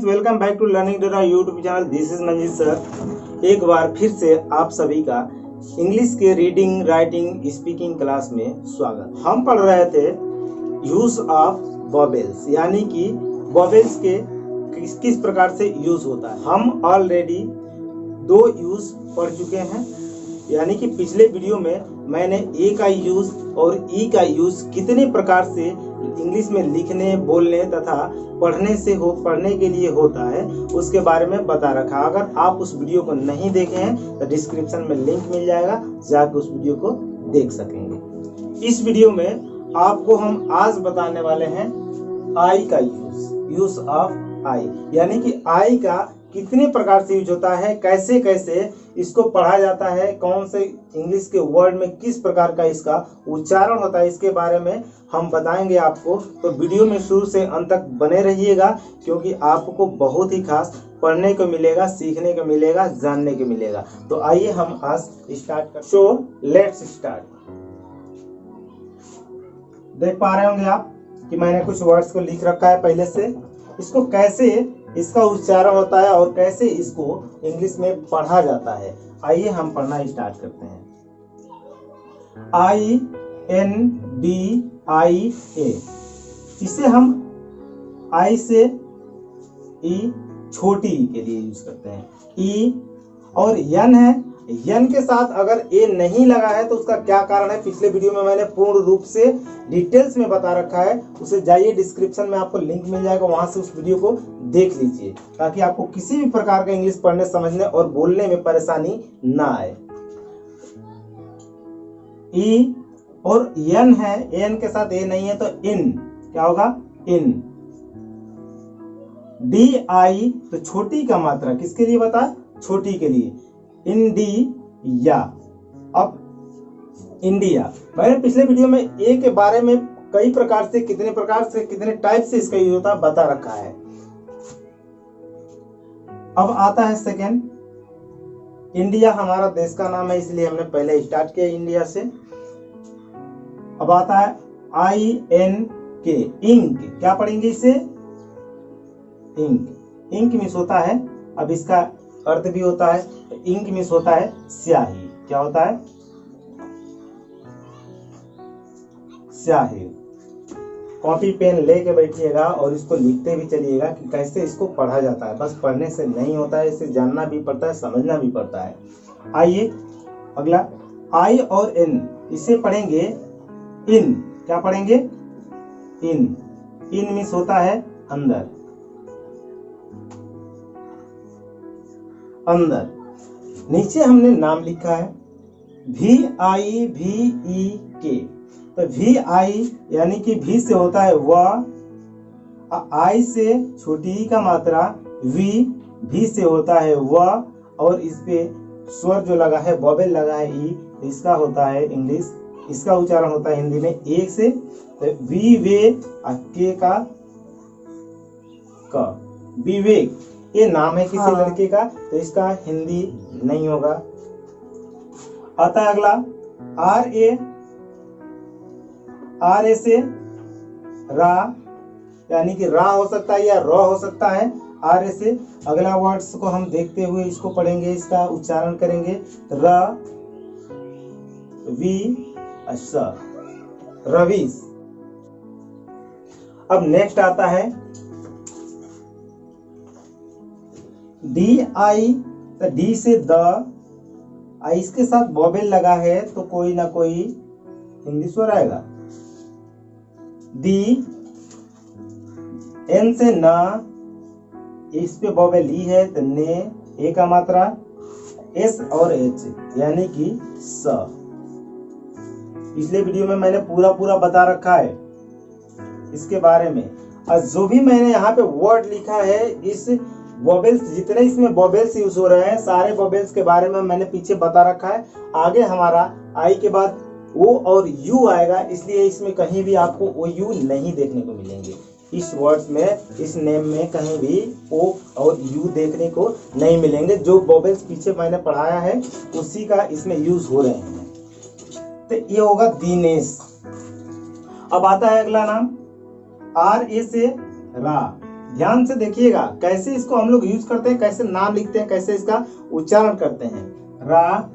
Friends, welcome back to learning Dora YouTube channel. This is Manjeet sir. एक बार फिर से आप सभी का इंग्लिश के रीडिंग, राइटिंग, स्पीकिंग क्लास में स्वागत। हम पढ़ रहे थे यूज ऑफ वोवेल्स, यानी कि वोवेल्स के किस प्रकार से यूज होता है। हम ऑलरेडी 2 यूज पढ़ चुके हैं, यानी कि पिछले वीडियो में मैंने ए का यूज और ई का यूज कितने प्रकार से इंग्लिश में लिखने, बोलने तथा पढ़ने के लिए होता है उसके बारे में बता रखा। अगर आप उस वीडियो को नहीं देखे हैं तो डिस्क्रिप्शन में लिंक मिल जाएगा, जाकर उस वीडियो को देख सकेंगे। इस वीडियो में आपको हम आज बताने वाले हैं आई का यूज ऑफ आई, यानी कि आई का कितने प्रकार से यूज होता है, कैसे कैसे इसको पढ़ा जाता है, कौन से इंग्लिश के वर्ड में किस प्रकार का इसका उच्चारण होता है, इसके बारे में हम बताएंगे आपको। तो वीडियो में शुरू से अंत तक बने रहिएगा, क्योंकि आपको बहुत ही खास पढ़ने को मिलेगा, सीखने को मिलेगा, जानने को मिलेगा। तो आइए हम आज स्टार्ट कर। So let's start. देख पा रहे होंगे आप कि मैंने कुछ वर्ड्स को लिख रखा है पहले से। इसको कैसे इसका उच्चारण होता है और कैसे इसको इंग्लिश में पढ़ा जाता है, आइए हम पढ़ना स्टार्ट करते हैं। INDIA, इसे हम आई से ई छोटी ई के लिए यूज करते हैं। ई और यन है, यन के साथ अगर ए नहीं लगा है तो उसका क्या कारण है, पिछले वीडियो में मैंने पूर्ण रूप से डिटेल्स में बता रखा है। उसे जाइए, डिस्क्रिप्शन में आपको लिंक मिल जाएगा, वहां से उस वीडियो को देख लीजिए, ताकि आपको किसी भी प्रकार का इंग्लिश पढ़ने, समझने और बोलने में परेशानी ना आए। ई और यन है, एन के साथ ए नहीं है तो इन, क्या होगा, इन। DI तो छोटी का मात्रा किसके लिए बता, छोटी के लिए, इंडिया। अब इंडिया, मैंने पिछले वीडियो में ए के बारे में कई प्रकार से, कितने टाइप से इसका यूज होता है बता रखा है। अब आता है सेकेंड, इंडिया हमारा देश का नाम है, इसलिए हमने पहले स्टार्ट किया इंडिया से। अब आता है INK, इंक। क्या पढ़ेंगे इसे, इंक। इंक मीन्स होता है, अब इसका अर्थ भी होता है, इंक मीन्स होता है स्याही। क्या होता है, स्याही। कॉपी पेन लेके बैठिएगा और इसको लिखते भी चलिएगा कि कैसे इसको पढ़ा जाता है। बस पढ़ने से नहीं होता है, इसे जानना भी पड़ता है, समझना भी पड़ता है। आइए अगला, आई और एन, इसे पढ़ेंगे इन। क्या पढ़ेंगे, इन। इन मीन्स होता है अंदर, अंदर। नीचे हमने नाम लिखा है VIVEK, तो VI यानी कि भी से होता है वह, आई से छोटी ई का मात्रा, भी से होता है वह, और इस पे स्वर जो लगा है, वोवेल लगा है ई, तो इसका होता है इंग्लिश, इसका उच्चारण होता है हिंदी में एक से, तो वे के का क, विवेक। ये नाम है किसी लड़के का, तो इसका हिंदी नहीं होगा। आता है अगला RA से रा, यानी कि रा हो सकता है या र हो सकता है, RA से। अगला वर्ड्स को हम देखते हुए इसको पढ़ेंगे, इसका उच्चारण करेंगे, र वी स, रवीश। अब नेक्स्ट आता है DI, तो डी से द, इसके साथ वोवेल लगा है तो कोई ना कोई हिंदी स्वर आएगा। दी, एन से ना, इस पे वोवेल ई है तो ने, ए का मात्रा, एस और एच यानी कि स। पिछले वीडियो में मैंने पूरा बता रखा है इसके बारे में, और जो भी मैंने यहाँ पे वर्ड लिखा है, इस वोवेल्स, जितने इसमें वोवेल्स यूज हो रहे हैं, सारे वोवेल्स के बारे में मैंने पीछे बता रखा है। आगे हमारा आई के बाद ओ और यू आएगा, इसलिए इसमें कहीं भी आपको ओ यू नहीं देखने को मिलेंगे। इस वर्ड्स में, इस नेम में कहीं भी ओ और यू देखने को नहीं मिलेंगे। जो वोवेल्स पीछे मैंने पढ़ाया है उसी का इसमें यूज हो रहे हैं। तो ये होगा दिनेश। अब आता है अगला नाम, RA से रा, ध्यान से देखिएगा कैसे इसको हम लोग यूज करते हैं, कैसे नाम लिखते हैं, कैसे इसका उच्चारण करते हैं। रा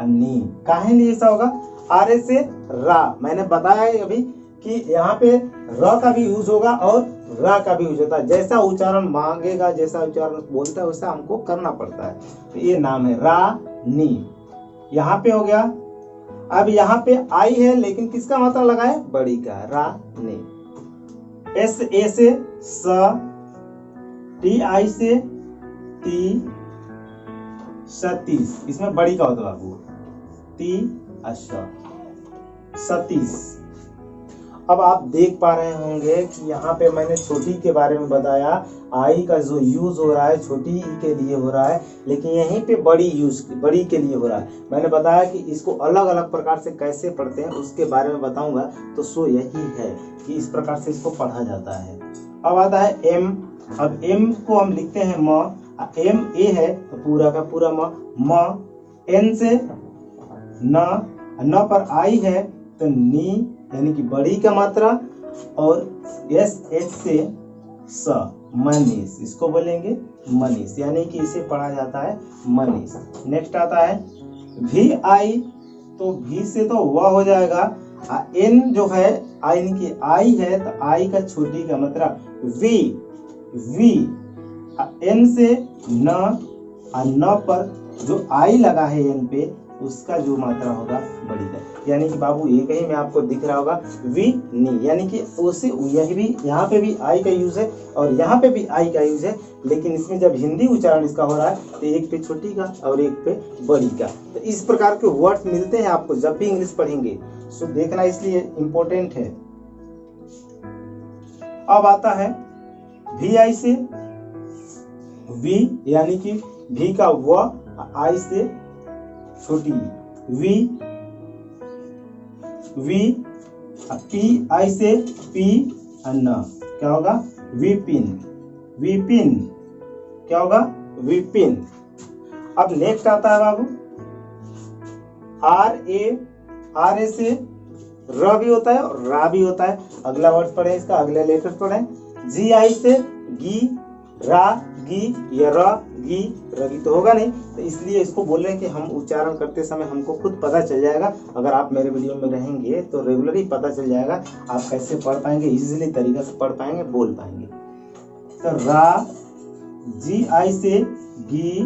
नी, काहे लिए ऐसा होगा? आरे से रा, मैंने बताया अभी कि यहाँ पे र का भी यूज होगा और रा का भी यूज होता है। जैसा उच्चारण मांगेगा, जैसा उच्चारण बोलता है वैसा हमको करना पड़ता है। तो ये नाम है रा नी। यहाँ पे हो गया। अब यहाँ पे आई है, लेकिन किसका मात्रा लगा है? बड़ी का, रा नी। एस ए से स, टी आई से ती, सतीश, इसमें बड़ी का होता है बाबू, ती अच्छा सतीश। अब आप देख पा रहे होंगे कि यहाँ पे मैंने छोटी के बारे में बताया, आई का जो यूज हो रहा है छोटी के लिए हो रहा है, लेकिन यहीं पे बड़ी के लिए हो रहा है। मैंने बताया कि इसको अलग अलग प्रकार से कैसे पढ़ते हैं उसके बारे में बताऊंगा। तो सो यही है कि इस प्रकार से इसको पढ़ा जाता है। अब आता है एम। अब एम को हम लिखते हैं म, एम ए है तो पूरा का पूरा म। एन से न पर आई है तो नी, यानी कि बड़ी का मात्रा, और एस एच से स, मनीष, इसको बोलेंगे मनीष, यानी कि इसे पढ़ा जाता है मनीष। नेक्स्ट आता है वी आई। तो भी से तो वह हो जाएगा। एन जो है आई, यानी कि आई है तो आई का छोटी का मात्रा वी, वी। एन से न पर जो आई लगा है एन पे, उसका जो मात्रा होगा बड़ी का, यानी कि बाबू ये कहीं में आपको दिख रहा होगा वी नी, यानी कि उसे यही भी यहाँ पे भी आई का यूज है और यहाँ पे भी आई का यूज है, लेकिन इसमें जब हिंदी उच्चारण इसका हो रहा है तो एक पे छोटी का और एक पे बड़ी का। तो इस प्रकार के वर्ड्स मिलते हैं आपको जब भी इंग्लिश पढ़ेंगे, सो देखना इसलिए इम्पोर्टेंट है। अब आता है वी आई से वी, यानी कि भी का व, आई से छोटी वी, वी। पी आई से पी, न क्या होगा? विपिन, विपिन क्या होगा? विपिन। अब नेक्स्ट आता है बाबू आर ए से र भी होता है और रा भी होता है। अगला वर्ड पढ़े, इसका अगले लेटर पढ़े। जी आई से गी, रा गी, या र गी, रगी तो होगा नहीं, तो इसलिए इसको बोल रहे हैं कि हम उच्चारण करते समय हमको खुद पता चल जाएगा। अगर आप मेरे वीडियो में रहेंगे तो रेगुलर ही पता चल जाएगा, आप कैसे पढ़ पाएंगे, इजीली तरीका से पढ़ पाएंगे, बोल पाएंगे। तो रा, जी आई से गी,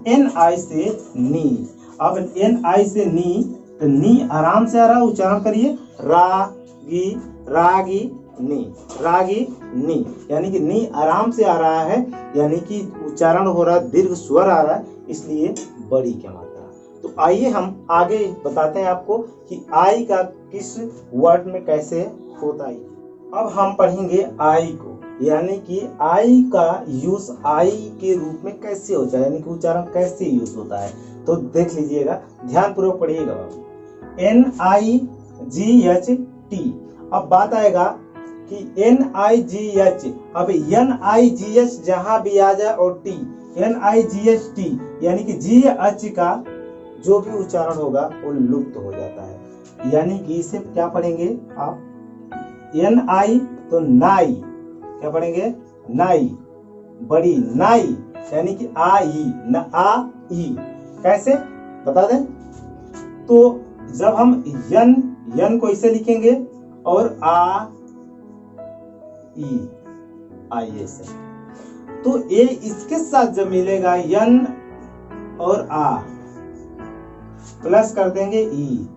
एन आई से नी। अब एन आई से नी, तो नी आराम से आ रहा है, उच्चारण करिए, रागी, रागी नी, रागी नी, यानी कि नी आराम से आ रहा है, यानी कि उच्चारण हो रहा है, दीर्घ स्वर आ रहा है, इसलिए बड़ी की मात्रा। तो आइए हम आगे बताते हैं आपको कि आई का किस वर्ड में कैसे होता है। अब हम पढ़ेंगे आई को, यानी कि आई का यूज आई के रूप में कैसे होता है, यानी कि उच्चारण कैसे यूज होता है। तो देख लीजिएगा, ध्यान पूर्वक पढ़िएगा बाबू। एन आई जी एच टी। अब बात आएगा कि एन आई जी एच, अब एन आई जी एच जहां भी आ जाए और टी, एन आई जी एच टी, यानी कि जी एच का जो भी उच्चारण होगा वो लुप्त हो जाता है। यानी कि इसे क्या पढ़ेंगे आप? एन आई तो नाई, क्या पढ़ेंगे? नाई, बड़ी नाई, यानी कि आई, न आ ई। कैसे बता दें? तो जब हम यन को इसे लिखेंगे और आ ई, आई से, तो ए इसके साथ जब मिलेगा यन और आ, प्लस कर देंगे ई,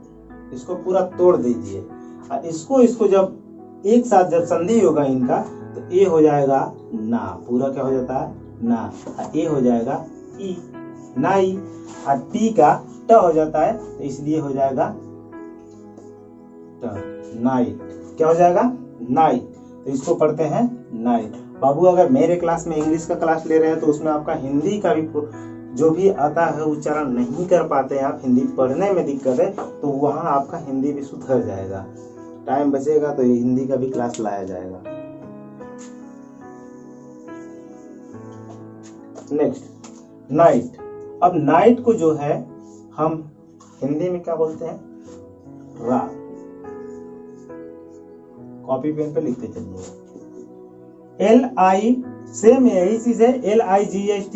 इसको पूरा तोड़ दीजिए। इसको जब एक साथ जब संधि होगा इनका, तो ए हो जाएगा ना, पूरा क्या हो जाता है? ना। ए हो जाएगा ई, नाई। और टी का ट हो जाता है, तो इसलिए हो जाएगा नाइट। क्या हो जाएगा? नाइट। तो इसको पढ़ते हैं नाइट। बाबू अगर मेरे क्लास में इंग्लिश का क्लास ले रहे हैं तो उसमें आपका हिंदी का भी जो भी आता है उच्चारण नहीं कर पाते हैं आप, हिंदी पढ़ने में दिक्कत है, तो वहाँ आपका हिंदी भी सुधर जाएगा। टाइम बचेगा तो हिंदी का भी क्लास लाया जाएगा। Next night. अब नाइट को जो है हम हिंदी में क्या बोलते हैं? रात। कॉपी पेन पे लिखते चलिए, LI सेम यही चीज है, LIGHT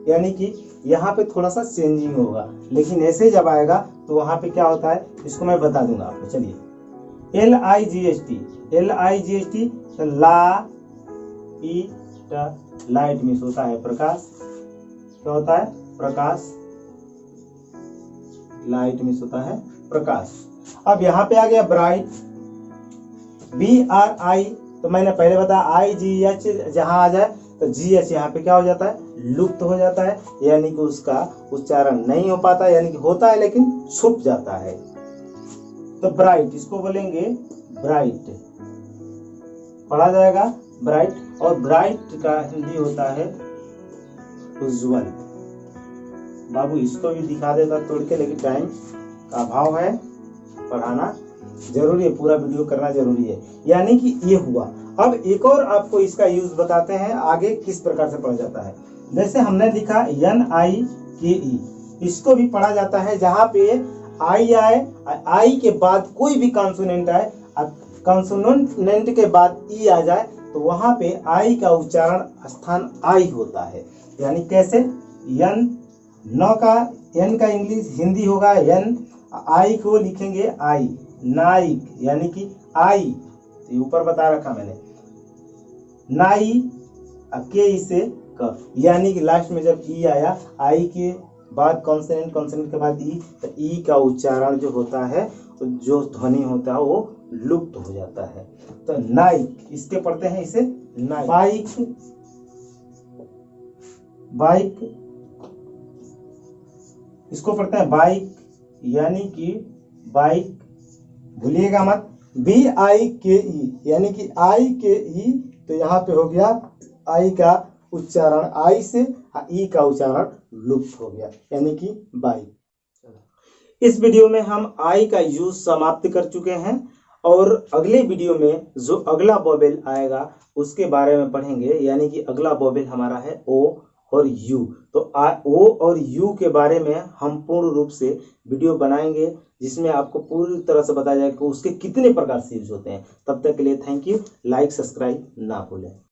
यानी कि यहाँ पे थोड़ा सा चेंजिंग होगा, लेकिन ऐसे जब आएगा तो वहां पे क्या होता है इसको मैं बता दूंगा आपको। चलिए LIGHT तो लाइट मीन्स होता है प्रकाश। क्या होता है? प्रकाश। लाइट मीन्स होता है प्रकाश। अब यहाँ पे आ गया ब्राइट, BRI, तो मैंने पहले बताया IGH जहां आ जाए तो GH यहाँ पे क्या हो जाता है? लुप्त हो जाता है, यानी कि उसका उच्चारण नहीं हो पाता, यानी कि होता है लेकिन छुप जाता है। तो ब्राइट, इसको बोलेंगे ब्राइट, पढ़ा जाएगा ब्राइट। और ब्राइट का हिंदी होता है उज्जवल। बाबू इसको भी दिखा देता तोड़ के, लेकिन टाइम का अभाव है, पढ़ाना जरूरी है, पूरा वीडियो करना जरूरी है। यानी कि ये हुआ। अब एक और आपको इसका यूज बताते हैं आगे किस प्रकार से पढ़ा जाता है। जैसे हमने लिखा NIKE, इसको भी पढ़ा जाता है जहां पे आई आए, आई के बाद कोई भी कॉन्सोनेंट आए, कॉन्सोनेंट के बाद ई आ जाए तो वहां पे आई का उच्चारण स्थान आई होता है। यानी कैसे? न का एन का इंग्लिश हिंदी होगा एन, आई को लिखेंगे आई, नाइक यानी कि आई, तो ऊपर बता रखा मैंने, नाई के इसे क, यानी कि लास्ट में जब ई आया, आई के बाद कॉन्सोनेंट, कॉन्सोनेंट के बाद ई, तो ई का उच्चारण जो होता है, तो जो ध्वनि होता है वो लुप्त हो जाता है। तो नाइक, इसके पढ़ते हैं इसे नाइक। बाइक, बाइक, इसको पढ़ते हैं बाइक, यानी कि बाइक, भूलिएगा मत, BIKE यानी कि IKE, तो यहाँ पे हो गया आई का उच्चारण आई से, ई का उच्चारण लुप्त हो गया, यानी कि बाइक। इस वीडियो में हम आई का यूज समाप्त कर चुके हैं, और अगले वीडियो में जो अगला वोवेल आएगा उसके बारे में पढ़ेंगे। यानी कि अगला वोवेल हमारा है O और U। तो O और U के बारे में हम पूर्ण रूप से वीडियो बनाएंगे, जिसमें आपको पूरी तरह से बताया जाएगा कि उसके कितने प्रकार से यूज होते हैं। तब तक के लिए थैंक यू। लाइक सब्सक्राइब ना भूलें।